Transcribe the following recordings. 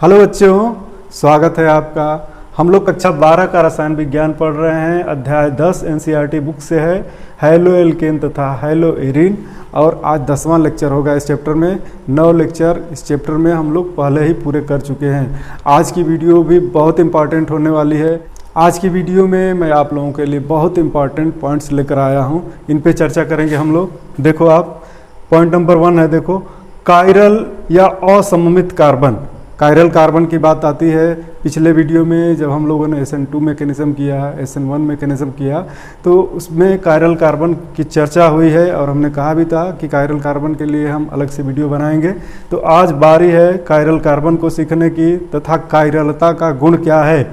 Hello बच्चों, स्वागत है आपका। हम लोग कक्षा 12 का रसायन विज्ञान पढ़ रहे हैं। अध्याय 10 एनसीईआरटी बुक से है हैलो एल्केन तथा हैलो एरीन, और आज 10वां लेक्चर होगा इस चैप्टर में। 9 लेक्चर इस चैप्टर में हम लोग पहले ही पूरे कर चुके हैं। आज की वीडियो भी बहुत इंपॉर्टेंट होने वाली है। आज की वीडियो में मैं आप लोगों के लिए बहुत इंपॉर्टेंट पॉइंट्स लेकर आया हूँ, इन पे चर्चा करेंगे हम लोग। देखो आप, पॉइंट नंबर 1 है, देखो कायरल या असममित कार्बन। कायरल कार्बन की बात आती है। पिछले वीडियो में जब हम लोगों ने SN2 मैकेनिज्म किया, SN1 मैकेनिज्म किया, तो उसमें कायरल कार्बन की चर्चा हुई है और हमने कहा भी था कि कायरल कार्बन के लिए हम अलग से वीडियो बनाएंगे। तो आज बारी है कायरल कार्बन को सीखने की तथा कायरलता का गुण क्या है।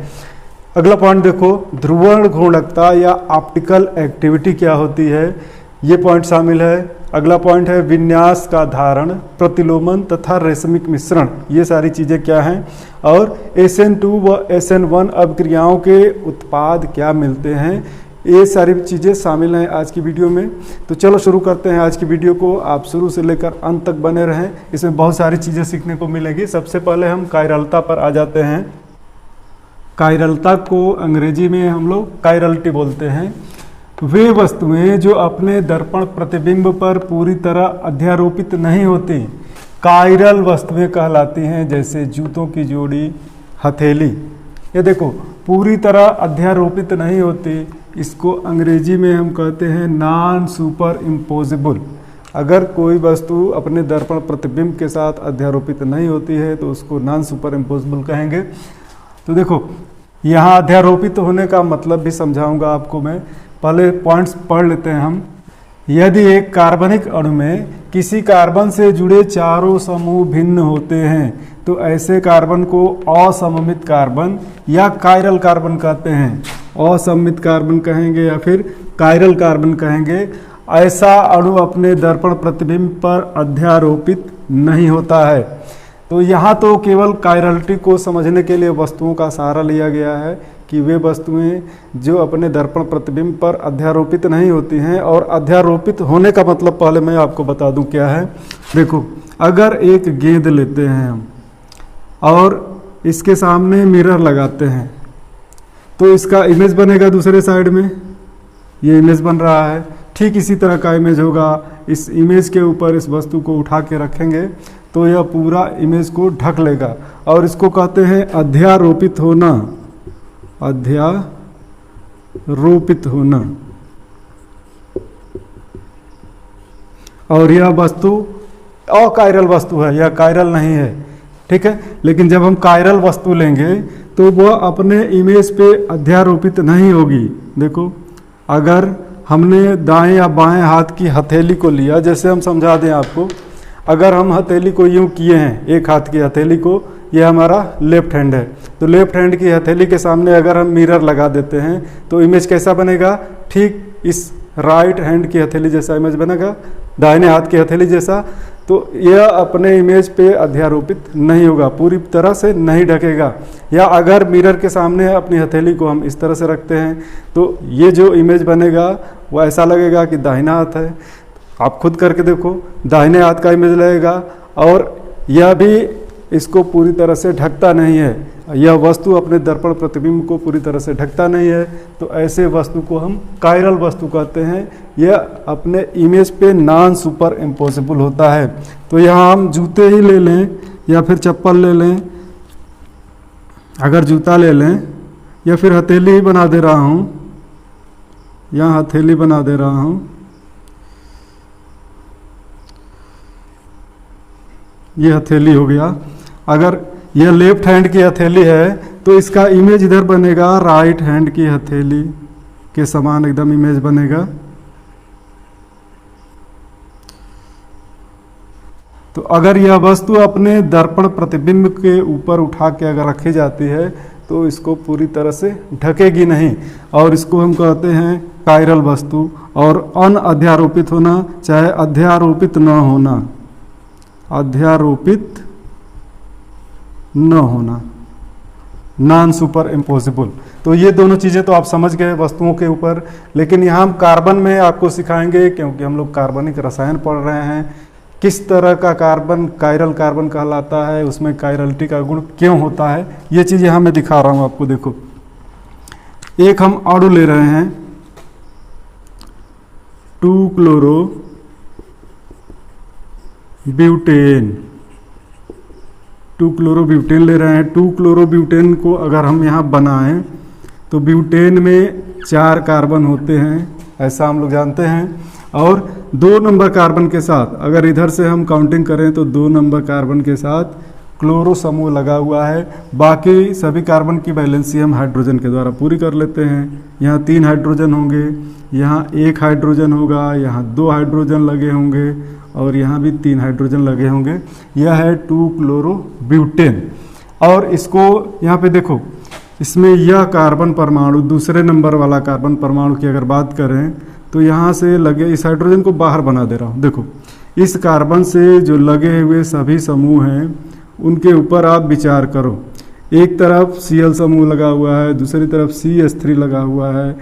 अगला पॉइंट देखो, ध्रुवण घूर्णकता या ऑप्टिकल एक्टिविटी क्या होती है, ये पॉइंट शामिल है। अगला पॉइंट है विन्यास का धारण, प्रतिलोमन तथा रेशमिक मिश्रण, ये सारी चीज़ें क्या हैं। और SN2 व SN1 अभिक्रियाओं के उत्पाद क्या मिलते हैं, ये सारी चीज़ें शामिल हैं आज की वीडियो में। तो चलो शुरू करते हैं आज की वीडियो को। आप शुरू से लेकर अंत तक बने रहें, इसमें बहुत सारी चीज़ें सीखने को मिलेगी। सबसे पहले हम कायरलता पर आ जाते हैं। कायरलता को अंग्रेजी में हम लोग कायरलिटी बोलते हैं। वे वस्तुएं जो अपने दर्पण प्रतिबिंब पर पूरी तरह अध्यारोपित नहीं होती कायरल वस्तुएं कहलाती हैं, जैसे जूतों की जोड़ी, हथेली। ये देखो, पूरी तरह अध्यारोपित नहीं होती, इसको अंग्रेजी में हम कहते हैं नॉन सुपर इम्पोजिबल। अगर कोई वस्तु अपने दर्पण प्रतिबिंब के साथ अध्यारोपित नहीं होती है तो उसको नॉन सुपर इम्पोजिबल कहेंगे। तो देखो, यहाँ अध्यारोपित होने का मतलब भी समझाऊंगा आपको मैं। पहले पॉइंट्स पढ़ लेते हैं हम। यदि एक कार्बनिक अणु में किसी कार्बन से जुड़े चारों समूह भिन्न होते हैं तो ऐसे कार्बन को असममित कार्बन या कायरल कार्बन कहते हैं। असममित कार्बन कहेंगे या फिर कायरल कार्बन कहेंगे। ऐसा अणु अपने दर्पण प्रतिबिंब पर अध्यारोपित नहीं होता है। तो यहाँ तो केवल कायरलिटी को समझने के लिए वस्तुओं का सहारा लिया गया है कि वे वस्तुएं जो अपने दर्पण प्रतिबिंब पर अध्यारोपित नहीं होती हैं। और अध्यारोपित होने का मतलब पहले मैं आपको बता दूं क्या है। देखो, अगर एक गेंद लेते हैं हम और इसके सामने मिरर लगाते हैं तो इसका इमेज बनेगा दूसरे साइड में, ये इमेज बन रहा है। ठीक इसी तरह का इमेज होगा। इस इमेज के ऊपर इस वस्तु को उठा के रखेंगे तो यह पूरा इमेज को ढक लेगा, और इसको कहते हैं अध्यारोपित होना। अध्यारोपित होना। और यह वस्तु अकायरल वस्तु है, यह कायरल नहीं है, ठीक है। लेकिन जब हम कायरल वस्तु लेंगे तो वह अपने इमेज पे अध्यारोपित नहीं होगी। देखो, अगर हमने दाएं या बाएं हाथ की हथेली को लिया, जैसे हम समझा दें आपको, अगर हम हथेली को यूं किए हैं, एक हाथ की हथेली को, यह हमारा लेफ्ट हैंड है, तो लेफ्ट हैंड की हथेली के सामने अगर हम मिरर लगा देते हैं तो इमेज कैसा बनेगा, ठीक इस राइट हैंड की हथेली जैसा इमेज बनेगा, दाहिने हाथ की हथेली जैसा। तो यह अपने इमेज पे अध्यारोपित नहीं होगा, पूरी तरह से नहीं ढकेगा। या अगर मिरर के सामने अपनी हथेली को हम इस तरह से रखते हैं तो ये जो इमेज बनेगा वो ऐसा लगेगा कि दाहिना हाथ है। आप खुद करके देखो, दाहिने हाथ का इमेज लगेगा, और यह भी इसको पूरी तरह से ढकता नहीं है। यह वस्तु अपने दर्पण प्रतिबिंब को पूरी तरह से ढकता नहीं है, तो ऐसे वस्तु को हम कायरल वस्तु कहते हैं। यह अपने इमेज पे नॉन सुपर इम्पोजिबल होता है। तो यहाँ हम जूते ही ले लें या फिर चप्पल ले लें, अगर जूता ले लें, या फिर हथेली ही बना दे रहा हूँ, यहाँ हथेली बना दे रहा हूँ, ये हथेली हो गया। अगर यह लेफ्ट हैंड की हथेली है तो इसका इमेज इधर बनेगा, राइट हैंड की हथेली के समान एकदम इमेज बनेगा। तो अगर यह वस्तु अपने दर्पण प्रतिबिंब के ऊपर उठा के अगर रखी जाती है तो इसको पूरी तरह से ढकेगी नहीं, और इसको हम कहते हैं कायरल वस्तु। और अनअध्यारोपित होना, चाहे अध्यारोपित न होना, अध्यारोपित न होना, नॉन सुपर इम्पोजिबल। तो ये दोनों चीज़ें तो आप समझ गए वस्तुओं के ऊपर। लेकिन यहाँ हम कार्बन में आपको सिखाएंगे, क्योंकि हम लोग कार्बनिक रसायन पढ़ रहे हैं। किस तरह का कार्बन कायरल कार्बन कहलाता है, उसमें कायरलिटी का गुण क्यों होता है, ये चीज़ यहाँ मैं दिखा रहा हूँ आपको। देखो, एक हम अणु ले रहे हैं 2-क्लोरोब्यूटेन, 2-क्लोरोब्यूटेन ले रहे हैं। 2-क्लोरोब्यूटेन को अगर हम यहाँ बनाएं तो ब्यूटेन में 4 कार्बन होते हैं, ऐसा हम लोग जानते हैं। और 2 नंबर कार्बन के साथ अगर इधर से हम काउंटिंग करें तो 2 नंबर कार्बन के साथ क्लोरो समूह लगा हुआ है। बाकी सभी कार्बन की वैलेंसी हम हाइड्रोजन के द्वारा पूरी कर लेते हैं। यहाँ 3 हाइड्रोजन होंगे, यहाँ 1 हाइड्रोजन होगा, यहाँ 2 हाइड्रोजन लगे होंगे और यहाँ भी 3 हाइड्रोजन लगे होंगे। यह है 2-क्लोरोब्यूटेन। और इसको यहाँ पे देखो, इसमें यह कार्बन परमाणु, दूसरे नंबर वाला कार्बन परमाणु की अगर बात करें तो यहाँ से लगे, इस हाइड्रोजन को बाहर बना दे रहा हूँ। देखो, इस कार्बन से जो लगे हुए सभी समूह हैं उनके ऊपर आप विचार करो। एक तरफ Cl समूह लगा हुआ है, दूसरी तरफ CH3 लगा हुआ है,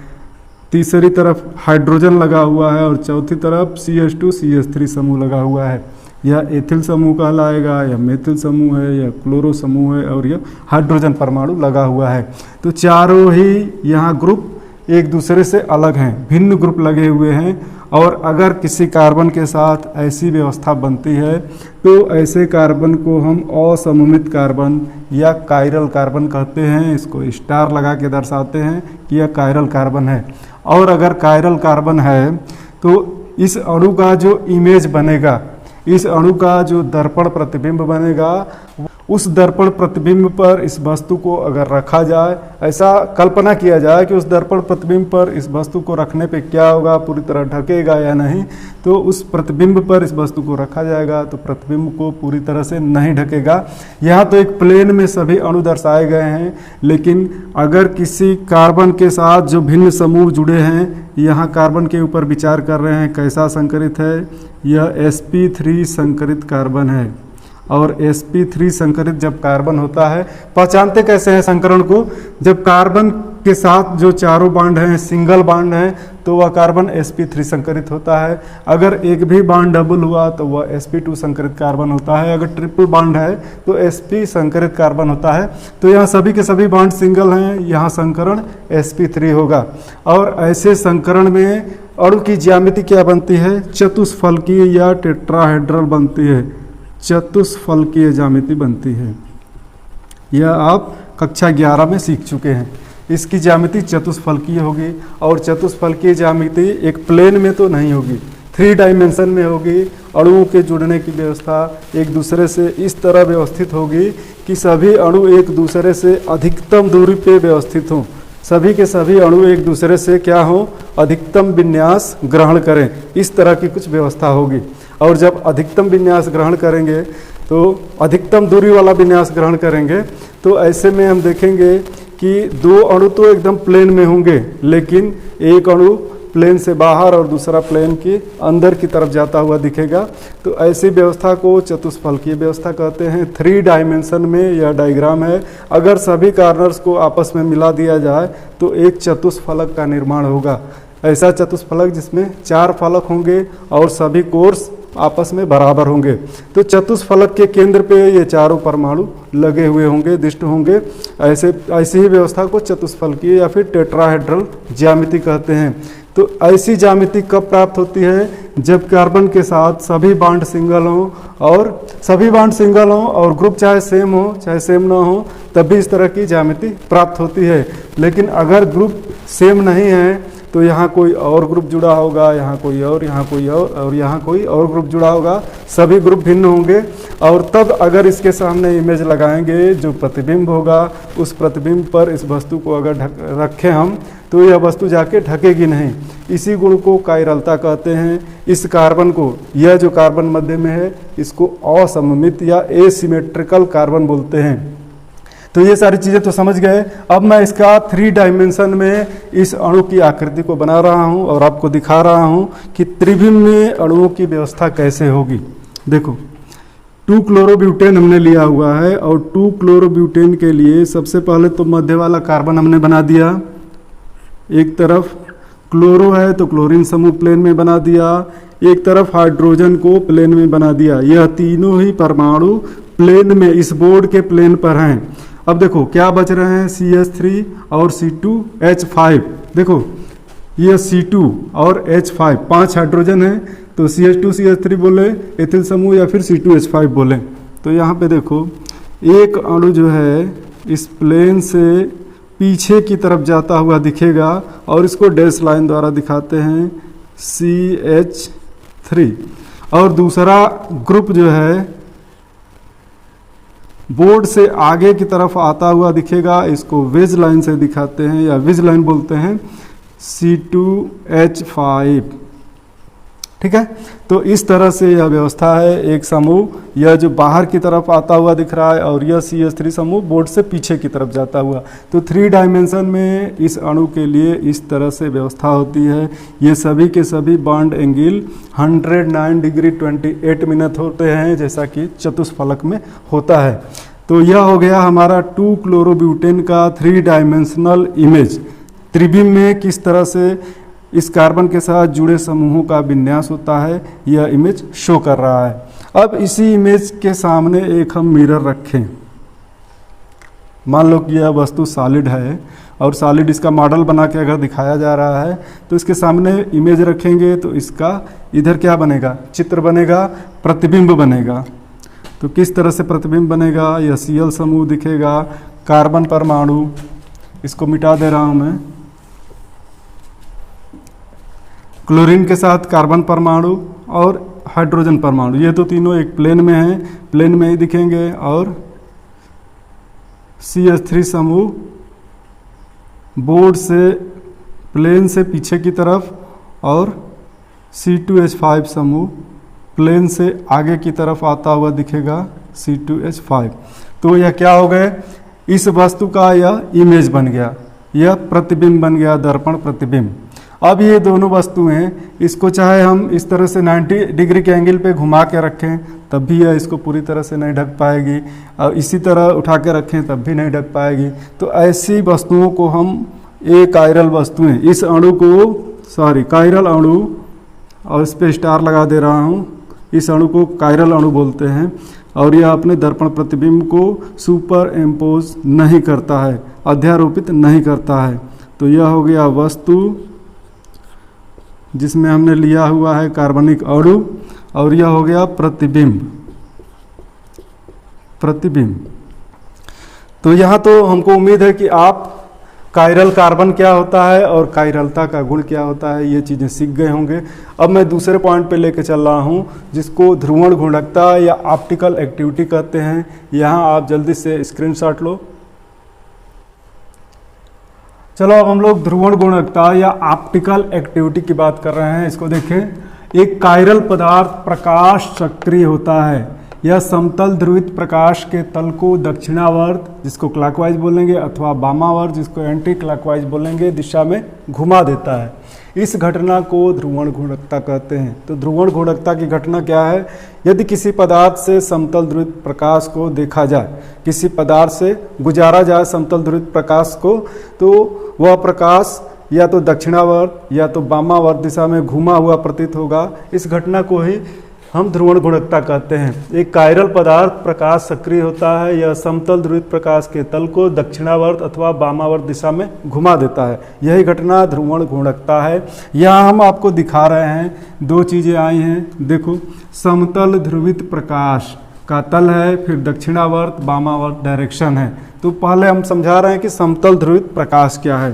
तीसरी तरफ हाइड्रोजन लगा हुआ है और चौथी तरफ CH2 CH3 समूह लगा हुआ है। यह एथिल समूह कहलाएगा, या मेथिल समूह है, या क्लोरो समूह है, और यह हाइड्रोजन परमाणु लगा हुआ है। तो चारों ही यहाँ ग्रुप एक दूसरे से अलग हैं, भिन्न ग्रुप लगे हुए हैं। और अगर किसी कार्बन के साथ ऐसी व्यवस्था बनती है तो ऐसे कार्बन को हम असममित कार्बन या कायरल कार्बन कहते हैं। इसको स्टार लगा के दर्शाते हैं कि यह कायरल कार्बन है। और अगर कायरल कार्बन है तो इस अणु का जो इमेज बनेगा, इस अणु का जो दर्पण प्रतिबिंब बनेगा, उस दर्पण प्रतिबिंब पर इस वस्तु को अगर रखा जाए, ऐसा कल्पना किया जाए कि उस दर्पण प्रतिबिंब पर इस वस्तु को रखने पे क्या होगा, पूरी तरह ढकेगा या नहीं, तो उस प्रतिबिंब पर इस वस्तु को रखा जाएगा तो प्रतिबिंब को पूरी तरह से नहीं ढकेगा। यहाँ तो एक प्लेन में सभी अणु दर्शाए गए हैं, लेकिन अगर किसी कार्बन के साथ जो भिन्न समूह जुड़े हैं, यहाँ कार्बन के ऊपर विचार कर रहे हैं कैसा संकरित है, यह sp3 संकरित कार्बन है। और sp3 संकरित जब कार्बन होता है, पहचानते कैसे हैं संकरण को, जब कार्बन के साथ जो चारों बांड हैं सिंगल बांड हैं तो वह कार्बन sp3 संकरित होता है। अगर एक भी बांड डबल हुआ तो वह sp2 संकरित कार्बन होता है। अगर ट्रिपल बांड है तो sp संकरित कार्बन होता है। तो यहाँ सभी के सभी बांड सिंगल हैं, यहाँ संकरण sp3 होगा। और ऐसे संकरण में अणु की ज्यामिति क्या बनती है, चतुष्फलकीय या टेट्राहेड्रल बनती है, चतुष्फलकीय ज्यामिति बनती है। यह आप कक्षा 11 में सीख चुके हैं। इसकी ज्यामिति चतुष्फलकीय होगी। और चतुष्फलकीय ज्यामिति एक प्लेन में तो नहीं होगी, 3 डायमेंशन में होगी। अणुओं के जुड़ने की व्यवस्था एक दूसरे से इस तरह व्यवस्थित होगी कि सभी अणु एक दूसरे से अधिकतम दूरी पे व्यवस्थित हों, सभी के सभी अणु एक दूसरे से क्या हो, अधिकतम विन्यास ग्रहण करें। इस तरह की कुछ व्यवस्था होगी। और जब अधिकतम विन्यास ग्रहण करेंगे तो अधिकतम दूरी वाला विन्यास ग्रहण करेंगे तो ऐसे में हम देखेंगे कि 2 अणु तो एकदम प्लेन में होंगे, लेकिन एक अणु प्लेन से बाहर और दूसरा प्लेन के अंदर की तरफ जाता हुआ दिखेगा। तो ऐसी व्यवस्था को चतुष्फलकीय व्यवस्था कहते हैं। 3 डायमेंशन में यह डायग्राम है। अगर सभी कार्नर्स को आपस में मिला दिया जाए तो एक चतुष्फलक का निर्माण होगा। ऐसा चतुष्फलक जिसमें 4 फलक होंगे और सभी कोर्स आपस में बराबर होंगे। तो चतुष्फलक के केंद्र पे ये चारों परमाणु लगे हुए होंगे, दिष्ट होंगे। ऐसी ही व्यवस्था को चतुष्फलकीय या फिर टेट्राहेड्रल ज्यामिति कहते हैं। तो ऐसी ज्यामिति कब प्राप्त होती है, जब कार्बन के साथ सभी बांड सिंगल हों, और सभी बांड सिंगल हों और ग्रुप चाहे सेम हो चाहे सेम ना हो, तब भी इस तरह की ज्यामिति प्राप्त होती है। लेकिन अगर ग्रुप सेम नहीं है तो यहाँ कोई और ग्रुप जुड़ा होगा, यहाँ कोई और, यहाँ कोई और यहाँ कोई और ग्रुप जुड़ा होगा, सभी ग्रुप भिन्न होंगे। और तब अगर इसके सामने इमेज लगाएंगे, जो प्रतिबिंब होगा उस प्रतिबिंब पर इस वस्तु को अगर रखें हम, तो यह वस्तु जाके ढकेगी नहीं। इसी गुण को कायरलता कहते हैं। इस कार्बन को, यह जो कार्बन मध्य में है, इसको असममित या एसिमेट्रिकल कार्बन बोलते हैं। तो ये सारी चीज़ें तो समझ गए। अब मैं इसका 3 डायमेंशन में इस अणु की आकृति को बना रहा हूँ और आपको दिखा रहा हूँ कि त्रिभिन्न अणुओं की व्यवस्था कैसे होगी। देखो, 2-क्लोरोब्यूटेन हमने लिया हुआ है और 2-क्लोरोब्यूटेन के लिए सबसे पहले तो मध्य वाला कार्बन हमने बना दिया एक तरफ, क्लोरो है तो क्लोरीन समूह प्लेन में बना दिया, एक तरफ हाइड्रोजन को प्लेन में बना दिया। यह तीनों ही परमाणु प्लेन में इस बोर्ड के प्लेन पर हैं। अब देखो क्या बच रहे हैं, CH3 और C2H5। देखो ये C2 और H5 5 हाइड्रोजन है, तो CH2 CH3 बोले एथिल समूह या फिर C2H5 बोले। तो यहाँ पे देखो एक अणु जो है इस प्लेन से पीछे की तरफ जाता हुआ दिखेगा और इसको डैश लाइन द्वारा दिखाते हैं CH3, और दूसरा ग्रुप जो है बोर्ड से आगे की तरफ आता हुआ दिखेगा, इसको वेज लाइन से दिखाते हैं या वेज लाइन बोलते हैं C2H5। ठीक है, तो इस तरह से यह व्यवस्था है। एक समूह यह जो बाहर की तरफ आता हुआ दिख रहा है और यह CH3 समूह बोर्ड से पीछे की तरफ जाता हुआ। तो 3 डायमेंशन में इस अणु के लिए इस तरह से व्यवस्था होती है। ये सभी के सभी बॉन्ड एंगल 109 डिग्री 28 मिनट होते हैं, जैसा कि चतुष्फलक में होता है। तो यह हो गया हमारा 2 क्लोरोब्यूटेन का 3 डायमेंशनल इमेज। त्रिविम में किस तरह से इस कार्बन के साथ जुड़े समूहों का विन्यास होता है, यह इमेज शो कर रहा है। अब इसी इमेज के सामने एक हम मिरर रखें। मान लो कि यह वस्तु सॉलिड है और सॉलिड इसका मॉडल बना के अगर दिखाया जा रहा है, तो इसके सामने इमेज रखेंगे तो इसका इधर क्या बनेगा, चित्र बनेगा, प्रतिबिंब बनेगा। तो किस तरह से प्रतिबिंब बनेगा, यह Cl समूह दिखेगा, कार्बन परमाणु, इसको मिटा दे रहा हूँ मैं, क्लोरीन के साथ कार्बन परमाणु और हाइड्रोजन परमाणु, ये तो तीनों एक प्लेन में हैं, प्लेन में ही दिखेंगे। और CH3 समूह बोर्ड से प्लेन से पीछे की तरफ और C2H5 समूह प्लेन से आगे की तरफ आता हुआ दिखेगा, C2H5। तो यह क्या हो गए, इस वस्तु का यह इमेज बन गया, यह प्रतिबिंब बन गया, दर्पण प्रतिबिंब। अब ये दोनों वस्तुएं, इसको चाहे हम इस तरह से 90 डिग्री के एंगल पे घुमा के रखें तब भी यह इसको पूरी तरह से नहीं ढक पाएगी, और इसी तरह उठा के रखें तब भी नहीं ढक पाएगी। तो ऐसी वस्तुओं को हम कायरल वस्तुएं, इस अणु को कायरल अणु, और इस पर स्टार लगा दे रहा हूँ, इस अणु को कायरल अणु बोलते हैं। और यह अपने दर्पण प्रतिबिंब को सुपर इम्पोज नहीं करता है, अध्यारोपित नहीं करता है। तो यह हो गया वस्तु जिसमें हमने लिया हुआ है कार्बनिक अणु, और यह हो गया प्रतिबिंब। तो यहाँ तो हमको उम्मीद है कि आप कायरल कार्बन क्या होता है और कायरलता का गुण क्या होता है, ये चीज़ें सीख गए होंगे। अब मैं दूसरे पॉइंट पे लेके चल रहा हूँ, जिसको ध्रुवण घूर्णकता या ऑप्टिकल एक्टिविटी कहते हैं। यहाँ आप जल्दी से स्क्रीनशॉट लो। चलो अब हम लोग ध्रुवण गुणकता या ऑप्टिकल एक्टिविटी की बात कर रहे हैं। इसको देखें, एक कायरल पदार्थ प्रकाश सक्रिय होता है। यह समतल ध्रुवित प्रकाश के तल को दक्षिणावर्त, जिसको क्लॉकवाइज बोलेंगे, अथवा वामावर्त, जिसको एंटी क्लॉकवाइज बोलेंगे, दिशा में घुमा देता है। इस घटना को ध्रुवण घूर्णकता कहते हैं। तो ध्रुवण घूर्णकता की घटना क्या है, यदि किसी पदार्थ से समतल ध्रुवित प्रकाश को देखा जाए, किसी पदार्थ से गुजारा जाए समतल ध्रुवित प्रकाश को, तो वह प्रकाश या तो दक्षिणावर्त या तो वामावर्त दिशा में घुमा हुआ प्रतीत होगा। इस घटना को ही हम ध्रुवण गुणकता कहते हैं। एक कायरल पदार्थ प्रकाश सक्रिय होता है, यह समतल ध्रुवित प्रकाश के तल को दक्षिणावर्त अथवा वामावर्त दिशा में घुमा देता है। यही घटना ध्रुवण गुणकता है। यहाँ हम आपको दिखा रहे हैं, दो चीज़ें आई हैं। देखो, समतल ध्रुवित प्रकाश का तल है, फिर दक्षिणावर्त वामावर्त डायरेक्शन है। तो पहले हम समझा रहे हैं कि समतल ध्रुवित प्रकाश क्या है।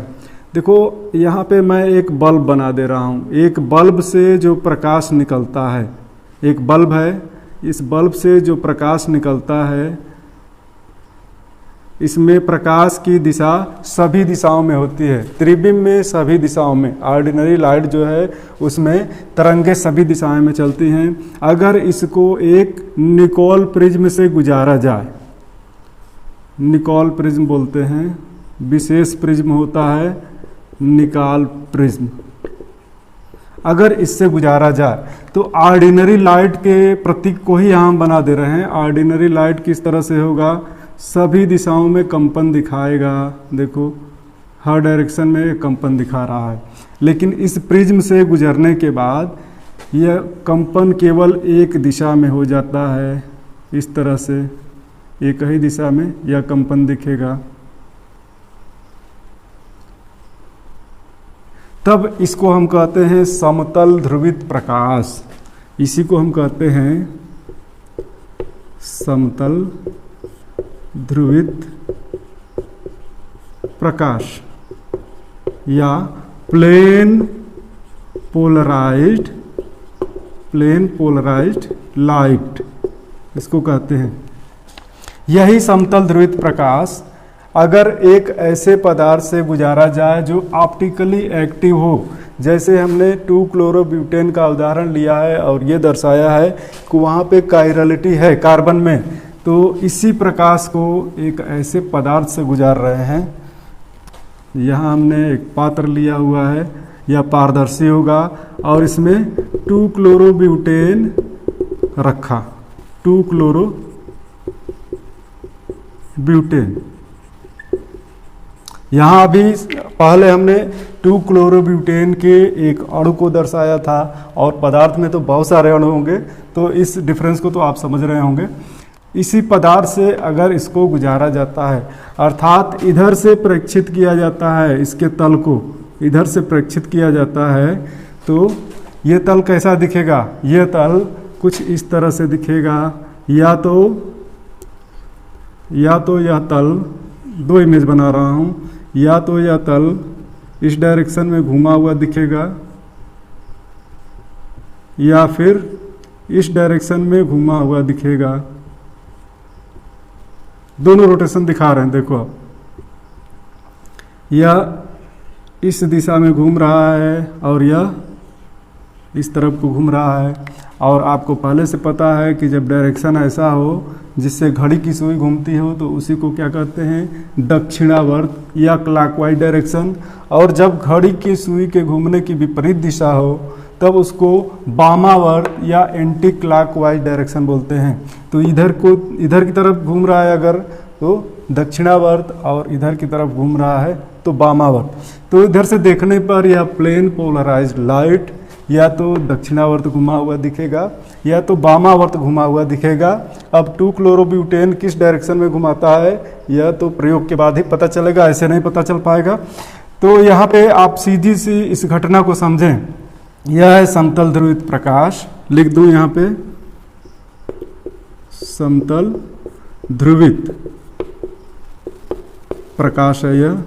देखो, यहाँ पे मैं एक बल्ब बना दे रहा हूँ। एक बल्ब से जो प्रकाश निकलता है, एक बल्ब है, इस बल्ब से जो प्रकाश निकलता है, इसमें प्रकाश की दिशा सभी दिशाओं में होती है। त्रिविम में सभी दिशाओं में, ऑर्डिनरी लाइट जो है उसमें तरंगे सभी दिशाओं में चलती हैं। अगर इसको एक निकोल प्रिज्म से गुजारा जाए, निकोल प्रिज्म बोलते हैं, विशेष प्रिज्म होता है निकाल प्रिज्म, अगर इससे गुजारा जाए तो ऑर्डिनरी लाइट के प्रतीक को ही यहाँ बना दे रहे हैं। ऑर्डिनरी लाइट किस तरह से होगा, सभी दिशाओं में कंपन दिखाएगा। देखो, हर डायरेक्शन में कंपन दिखा रहा है। लेकिन इस प्रिज्म से गुजरने के बाद यह कंपन केवल एक दिशा में हो जाता है। इस तरह से एक ही दिशा में यह कंपन दिखेगा। तब इसको हम कहते हैं समतल ध्रुवित प्रकाश। इसी को हम कहते हैं समतल ध्रुवित प्रकाश या प्लेन पोलराइज्ड लाइट इसको कहते हैं। यही समतल ध्रुवित प्रकाश अगर एक ऐसे पदार्थ से गुजारा जाए जो ऑप्टिकली एक्टिव हो, जैसे हमने 2-क्लोरोब्यूटेन का उदाहरण लिया है और ये दर्शाया है कि वहाँ पे कायरलिटी है कार्बन में, तो इसी प्रकाश को एक ऐसे पदार्थ से गुजार रहे हैं। यहाँ हमने एक पात्र लिया हुआ है, यह पारदर्शी होगा और इसमें 2-क्लोरोब्यूटेन रखा, 2-क्लोरोब्यूटेन। यहाँ अभी पहले हमने 2-क्लोरोब्यूटेन के एक अणु को दर्शाया था और पदार्थ में तो बहुत सारे अणु होंगे, तो इस डिफरेंस को तो आप समझ रहे होंगे। इसी पदार्थ से अगर इसको गुजारा जाता है, अर्थात इधर से प्रेक्षित किया जाता है, इसके तल को इधर से प्रेक्षित किया जाता है, तो ये तल कैसा दिखेगा? ये तल कुछ इस तरह से दिखेगा। या तो यह तल, दो इमेज बना रहा हूँ, या तो यह तल इस डायरेक्शन में घुमा हुआ दिखेगा या फिर इस डायरेक्शन में घुमा हुआ दिखेगा। दोनों रोटेशन दिखा रहे हैं, देखो आप। यह इस दिशा में घूम रहा है और यह इस तरफ को घूम रहा है। और आपको पहले से पता है कि जब डायरेक्शन ऐसा हो जिससे घड़ी की सुई घूमती हो तो उसी को क्या कहते हैं? दक्षिणावर्त या क्लॉकवाइज डायरेक्शन। और जब घड़ी की सुई के घूमने की विपरीत दिशा हो तब उसको वामावर्त या एंटी क्लॉकवाइज डायरेक्शन बोलते हैं। तो इधर की तरफ घूम रहा है अगर तो दक्षिणावर्त और इधर की तरफ घूम रहा है तो वामावर्त। तो इधर से देखने पर यह प्लेन पोलराइज्ड लाइट या तो दक्षिणावर्त घुमा हुआ दिखेगा या तो वामावर्त घुमा हुआ दिखेगा। अब 2-क्लोरोब्यूटेन किस डायरेक्शन में घुमाता है यह तो प्रयोग के बाद ही पता चलेगा, ऐसे नहीं पता चल पाएगा। तो यहाँ पे आप सीधी सी इस घटना को समझें। यह है समतल ध्रुवित प्रकाश, लिख दूं यहाँ पे समतल ध्रुवित प्रकाश है यह,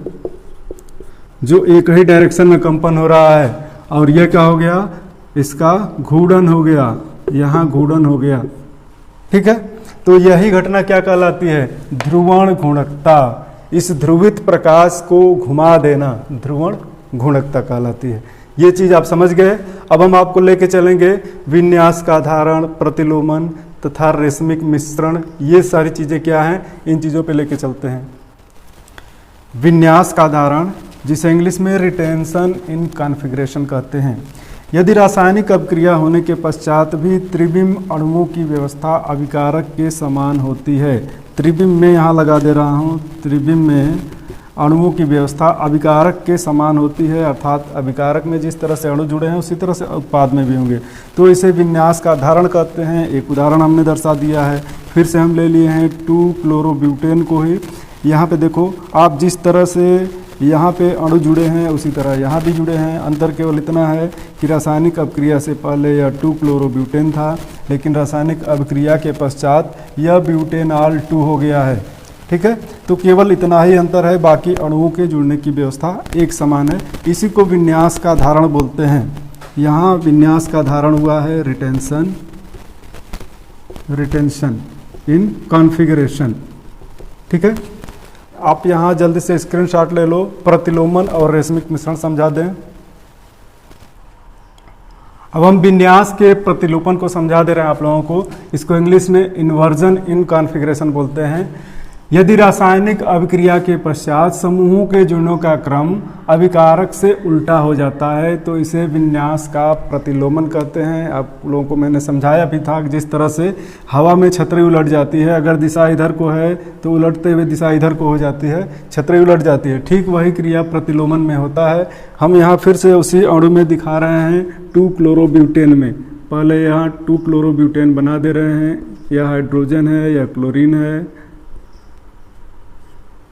जो एक ही डायरेक्शन में कंपन हो रहा है। और यह क्या हो गया? इसका घूर्णन हो गया, यहाँ घूर्णन हो गया। ठीक है, तो यही घटना क्या कहलाती है? ध्रुवण घूर्णकता। इस ध्रुवित प्रकाश को घुमा देना ध्रुवण घूर्णकता कहलाती है। ये चीज आप समझ गए। अब हम आपको लेके चलेंगे विन्यास का धारण, प्रतिलोमन तथा रेशमिक मिश्रण। ये सारी चीजें क्या हैं, इन चीजों पे लेके चलते हैं। विन्यास का धारण, जिसे इंग्लिश में रिटेंशन इन कॉन्फ़िगरेशन कहते हैं। यदि रासायनिक अपक्रिया होने के पश्चात भी त्रिविम अणुओं की व्यवस्था अभिकारक के समान होती है। त्रिविम में यहाँ लगा दे रहा हूँ, त्रिविम में अणुओं की व्यवस्था अभिकारक के समान होती है, अर्थात अभिकारक में जिस तरह से अणु जुड़े हैं उसी तरह से उत्पाद में भी होंगे, तो इसे विन्यास का धारण कहते हैं। एक उदाहरण हमने दर्शा दिया है। फिर से हम ले लिए हैं 2-क्लोरोब्यूटेन को ही। यहाँ पे देखो आप, जिस तरह से यहाँ पे अणु जुड़े हैं उसी तरह यहाँ भी जुड़े हैं। अंतर केवल इतना है कि रासायनिक अपक्रिया से पहले यह 2-क्लोरोब्यूटेन था, लेकिन रासायनिक अपक्रिया के पश्चात यह ब्यूटेनॉल 2 हो गया है। ठीक है, तो केवल इतना ही अंतर है, बाकी अणुओं के जुड़ने की व्यवस्था एक समान है। इसी को विन्यास का धारण बोलते हैं। यहाँ विन्यास का धारण हुआ है रिटेंशन इन कॉन्फ़िगरेशन। ठीक है, आप यहाँ जल्दी से स्क्रीनशॉट ले लो, प्रतिलोमन और रेशमिक मिश्रण समझा दें। अब हम विन्यास के प्रतिलोपन को समझा दे रहे हैं आप लोगों को। इसको इंग्लिश में इन्वर्जन इन कॉन्फ़िगरेशन बोलते हैं। यदि रासायनिक अभिक्रिया के पश्चात समूहों के जुड़नों का क्रम अभिकारक से उल्टा हो जाता है तो इसे विन्यास का प्रतिलोमन कहते हैं। आप लोगों को मैंने समझाया भी था कि जिस तरह से हवा में छतरी उलट जाती है, अगर दिशा इधर को है तो उलटते हुए दिशा इधर को हो जाती है, छतरी उलट जाती है। ठीक वही क्रिया प्रतिलोमन में होता है। हम यहाँ फिर से उसी अणु में दिखा रहे हैं 2-क्लोरोब्यूटेन में। पहले यहाँ 2-क्लोरोब्यूटेन बना दे रहे हैं, यह हाइड्रोजन है, यह क्लोरीन है,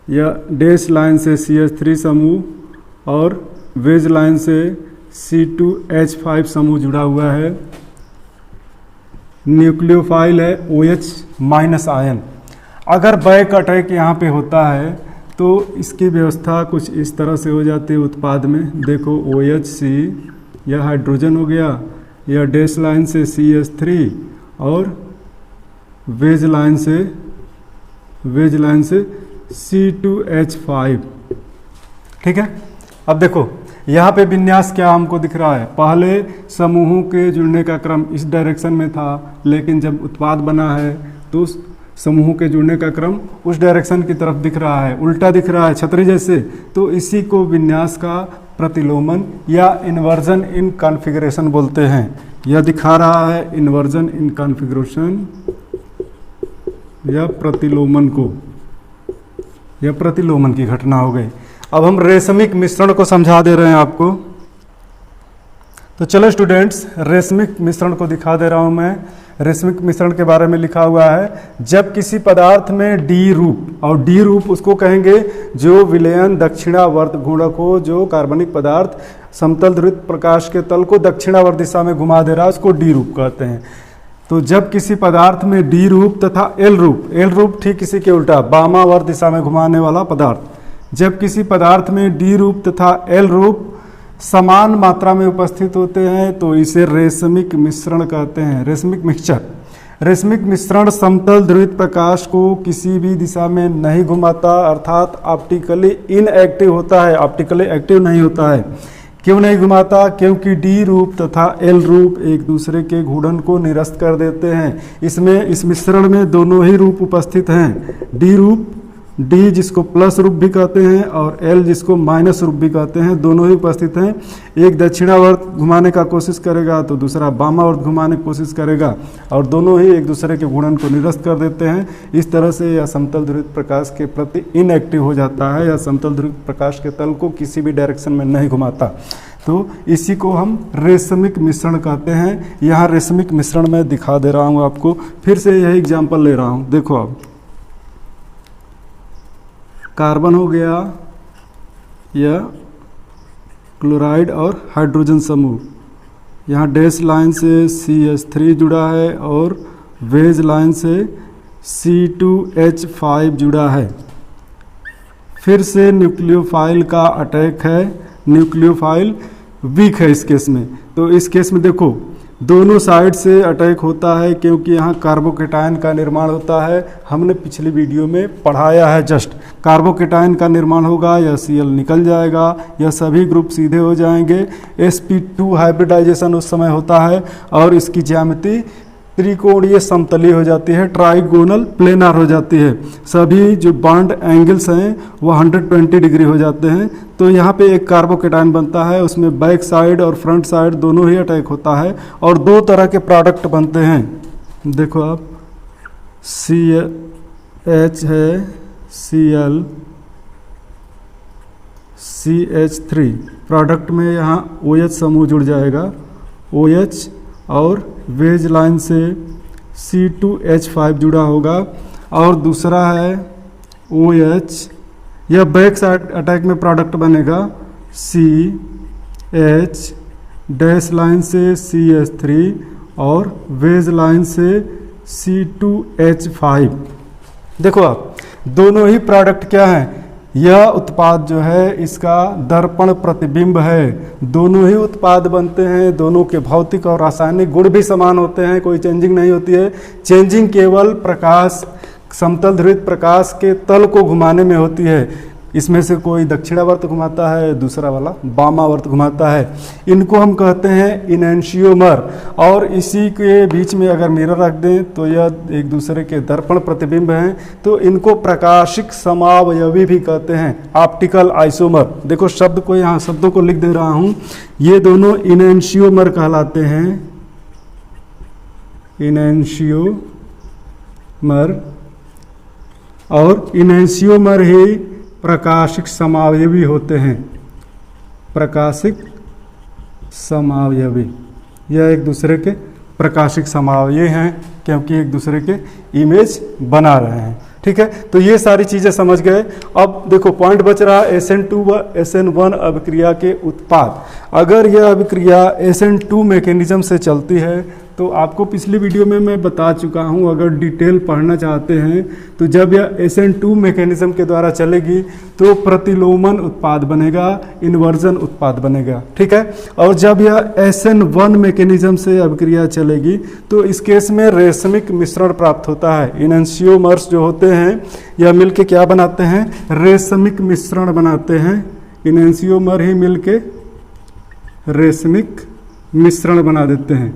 या डैश लाइन से CH3 समूह और वेज लाइन से C2H5 समूह जुड़ा हुआ है। न्यूक्लियोफाइल है OH माइनस आयन। अगर बैक अटैक यहाँ पे होता है तो इसकी व्यवस्था कुछ इस तरह से हो जाती है उत्पाद में। देखो OHC, यह हाइड्रोजन हो गया, यह डैश लाइन से CH3 और वेज लाइन से C2H5। ठीक है। अब देखो यहाँ पे विन्यास क्या हमको दिख रहा है। पहले समूहों के जुड़ने का क्रम इस डायरेक्शन में था, लेकिन जब उत्पाद बना है तो समूहों के जुड़ने का क्रम उस डायरेक्शन की तरफ दिख रहा है, उल्टा दिख रहा है छतरी जैसे। तो इसी को विन्यास का प्रतिलोमन या इन्वर्जन इन कॉन्फ़िगरेशन बोलते हैं। यह दिखा रहा है इन्वर्जन इन कॉन्फ़िगरेशन या प्रतिलोमन को, यह प्रतिलोमन की घटना हो गई। अब हम रेशमिक मिश्रण को समझा दे रहे हैं आपको। तो चलो स्टूडेंट्स, रेशमिक मिश्रण को दिखा दे रहा हूं मैं। रेशमिक मिश्रण के बारे में लिखा हुआ है, जब किसी पदार्थ में डी रूप, और डी रूप उसको कहेंगे जो विलयन दक्षिणावर्त गुणक हो, जो कार्बनिक पदार्थ समतल ध्रुवित प्रकाश के तल को दक्षिणावर्त दिशा में घुमा दे रहा है, उसको डी रूप कहते हैं। तो जब किसी पदार्थ में डी रूप तथा एल रूप ठीक इसी के उल्टा वामावर्त दिशा में घुमाने वाला पदार्थ, जब किसी पदार्थ में डी रूप तथा एल रूप समान मात्रा में उपस्थित होते हैं तो इसे रेशमिक मिश्रण कहते हैं। Racemic mixture. रेशमिक मिश्रण समतल ध्रुवित प्रकाश को किसी भी दिशा में नहीं घुमाता, अर्थात ऑप्टिकली इनएक्टिव होता है, ऑप्टिकली एक्टिव नहीं होता है। क्यों नहीं घुमाता? क्योंकि डी रूप तथा एल रूप एक दूसरे के घूर्णन को निरस्त कर देते हैं। इसमें इस मिश्रण में दोनों ही रूप उपस्थित हैं। डी रूप, डी जिसको प्लस रूप भी कहते हैं और एल जिसको माइनस रूप भी कहते हैं, दोनों ही उपस्थित हैं। एक दक्षिणावर्त घुमाने का कोशिश करेगा तो दूसरा वामावर्त घुमाने की कोशिश करेगा, और दोनों ही एक दूसरे के घूर्णन को निरस्त कर देते हैं। इस तरह से यह समतल ध्रुवित प्रकाश के प्रति इनएक्टिव हो जाता है, या समतल ध्रुवित प्रकाश के तल को किसी भी डायरेक्शन में नहीं घुमाता। तो इसी को हम रेशमिक मिश्रण कहते हैं। यहाँ रेशमिक मिश्रण मैं दिखा दे रहा हूँ आपको, फिर से यही एग्जाम्पल ले रहा हूँ। देखो अब कार्बन हो गया, यह क्लोराइड और हाइड्रोजन समूह, यहाँ डैश लाइन से CH3 जुड़ा है और वेज लाइन से C2H5 जुड़ा है। फिर से न्यूक्लियोफाइल का अटैक है। न्यूक्लियोफाइल वीक है इस केस में। तो इस केस में देखो दोनों साइड से अटैक होता है, क्योंकि यहाँ कार्बोकेटायन का निर्माण होता है। हमने पिछली वीडियो में पढ़ाया है जस्ट। कार्बोकेटायन का निर्माण होगा, यह Cl निकल जाएगा, यह सभी ग्रुप सीधे हो जाएंगे। sp2 हाइब्रिडाइजेशन उस समय होता है और इसकी ज्यामिति त्रिकोणीय समतलीय हो जाती है, ट्राइगोनल प्लेनार हो जाती है। सभी जो बॉन्ड एंगल्स हैं वो 120 डिग्री हो जाते हैं। तो यहाँ पे एक कार्बोकेटायन बनता है, उसमें बैक साइड और फ्रंट साइड दोनों ही अटैक होता है और दो तरह के प्रोडक्ट बनते हैं। देखो आप CH है, Cl CH3 प्रोडक्ट में यहाँ OH समूह जुड़ जाएगा, OH और वेज लाइन से C2H5 जुड़ा होगा, और दूसरा है OH, यह बैक साइड अटैक में प्रोडक्ट बनेगा CH डैश लाइन से CH3 और वेज लाइन से C2H5। देखो आप दोनों ही प्रोडक्ट क्या हैं? यह उत्पाद जो है इसका दर्पण प्रतिबिंब है। दोनों ही उत्पाद बनते हैं, दोनों के भौतिक और रासायनिक गुण भी समान होते हैं, कोई चेंजिंग नहीं होती है। चेंजिंग केवल प्रकाश, समतल ध्रुवित प्रकाश के तल को घुमाने में होती है। इसमें से कोई दक्षिणावर्त घुमाता है, दूसरा वाला वामावर्त घुमाता है। इनको हम कहते हैं इनैंशियोमर। और इसी के बीच में अगर मिरर रख दें तो यह एक दूसरे के दर्पण प्रतिबिंब हैं, तो इनको प्रकाशिक समावयवी भी कहते हैं, ऑप्टिकल आइसोमर। देखो शब्द को, यहाँ शब्दों को लिख दे रहा हूँ, ये दोनों इनैंशियोमर कहलाते हैं, इनैंशियोमर। और इनैंशियोमर ही प्रकाशिक समावयवी होते हैं, प्रकाशिक समावयवी। यह एक दूसरे के प्रकाशिक समावयवी हैं क्योंकि एक दूसरे के इमेज बना रहे हैं। ठीक है, तो ये सारी चीज़ें समझ गए। अब देखो पॉइंट बच रहा है SN2 व SN1 अभिक्रिया के उत्पाद। अगर यह अभिक्रिया SN2 मैकेनिज्म से चलती है तो आपको पिछली वीडियो में मैं बता चुका हूं, अगर डिटेल पढ़ना चाहते हैं तो जब यह SN2 मैकेनिज्म के द्वारा चलेगी तो प्रतिलोमन उत्पाद बनेगा, इन्वर्जन उत्पाद बनेगा। ठीक है, और जब यह SN1 मैकेनिज्म से अभिक्रिया चलेगी तो इस केस में रेशमिक मिश्रण प्राप्त होता है। इनैंशियोमर्स जो होते हैं यह मिलके क्या बनाते हैं, रेशमिक मिश्रण बनाते हैं। इनैंशियोमर ही मिलके रेशमिक मिश्रण बना देते हैं।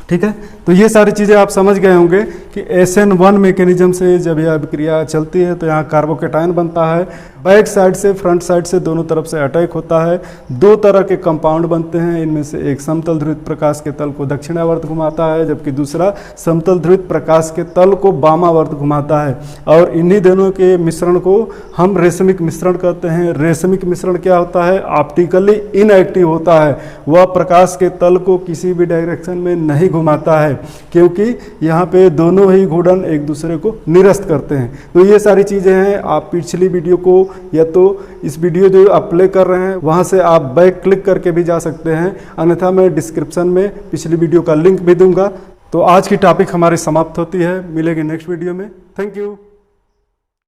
ठीक है, तो ये सारी चीज़ें आप समझ गए होंगे कि SN1 मैकेनिज्म से जब यह अभिक्रिया चलती है तो यहाँ कार्बोकेटायन बनता है, बैक साइड से फ्रंट साइड से दोनों तरफ से अटैक होता है। दो तरह के कंपाउंड बनते हैं, इनमें से एक समतल ध्रुवित प्रकाश के तल को दक्षिणावर्त घुमाता है, जबकि दूसरा समतल ध्रुवित प्रकाश के तल को वामावर्त घुमाता है। और इन्हीं दोनों के मिश्रण को हम रेशमिक मिश्रण कहते हैं। रेशमिक मिश्रण क्या होता है, ऑप्टिकली इनएक्टिव होता है, वह प्रकाश के तल को किसी भी डायरेक्शन में नहीं घुमाता है क्योंकि यहाँ पे दोनों ही घूर्णन एक दूसरे को निरस्त करते हैं। तो ये सारी चीज़ें हैं। आप पिछली वीडियो को या तो इस वीडियो जो आप प्ले कर रहे हैं वहाँ से आप बैक क्लिक करके भी जा सकते हैं, अन्यथा मैं डिस्क्रिप्शन में पिछली वीडियो का लिंक भी दूंगा। तो आज की टॉपिक हमारी समाप्त होती है, मिलेंगे नेक्स्ट वीडियो में। Thank you.